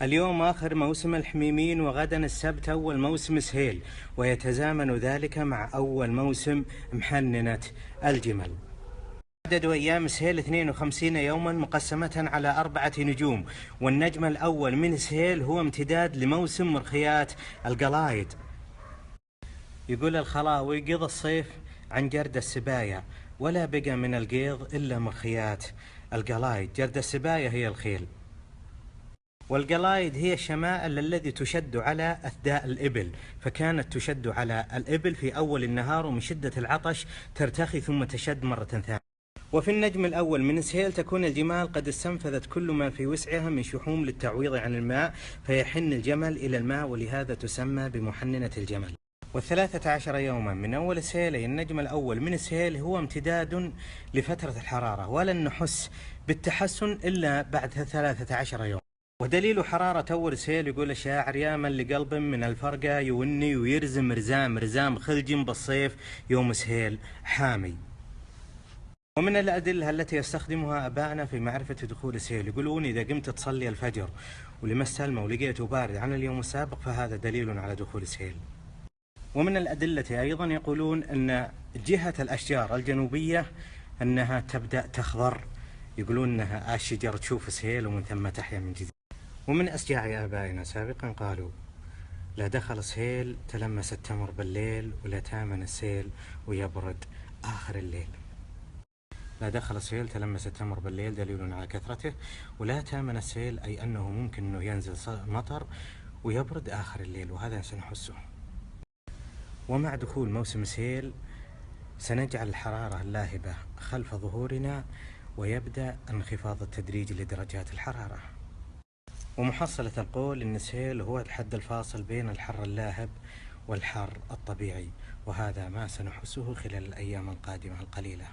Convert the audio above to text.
اليوم آخر موسم الحميمين، وغدا السبت أول موسم سهيل، ويتزامن ذلك مع أول موسم محننة الجمل. عدد أيام سهيل 52 يوما مقسمة على 4 نجوم، والنجم الأول من سهيل هو امتداد لموسم مرخيات القلايد. يقول الخلاوي: قضى الصيف عن جرد السبايا، ولا بقى من القيض إلا مرخيات القلايد. جرد السبايا هي الخيل، والقلايد هي الشمائل الذي تشد على أثداء الإبل، فكانت تشد على الإبل في أول النهار، ومن شدة العطش ترتخي ثم تشد مرة ثانية. وفي النجم الأول من سهيل تكون الجمال قد استنفذت كل ما في وسعها من شحوم للتعويض عن الماء، فيحن الجمل إلى الماء، ولهذا تسمى بمحننة الجمل. و13 يوما من أول سهيل النجم الأول من سهيل هو امتداد لفترة الحرارة، ولن نحس بالتحسن إلا بعد 13 يوم. ودليل حرارة أول سهيل يقول الشاعر: يا من لقلب من الفرقة يوني ويرزم رزام خلج بالصيف يوم سهيل حامي. ومن الأدلة التي يستخدمها أبائنا في معرفة دخول سهيل، يقولون: إذا قمت تصلي الفجر ولمست الماء ولقيته بارد عن اليوم السابق فهذا دليل على دخول سهيل. ومن الأدلة أيضا يقولون أن جهة الأشجار الجنوبية أنها تبدأ تخضر، يقولون أنها الشجر تشوف سهيل ومن ثم تحيا من جديد. ومن أشجاع آبائنا سابقا قالوا: لا دخل سهيل تلمس التمر بالليل، ولا تامن السيل ويبرد آخر الليل. لا دخل سهيل تلمس التمر بالليل دليل على كثرته، ولا تامن السيل أي أنه ممكن أنه ينزل مطر ويبرد آخر الليل، وهذا سنحسه. ومع دخول موسم سهيل سنجعل الحرارة اللاهبة خلف ظهورنا، ويبدأ انخفاض التدريجي لدرجات الحرارة. ومحصلة القول إن سهيل هو الحد الفاصل بين الحر اللاهب والحر الطبيعي، وهذا ما سنحسه خلال الأيام القادمة القليلة.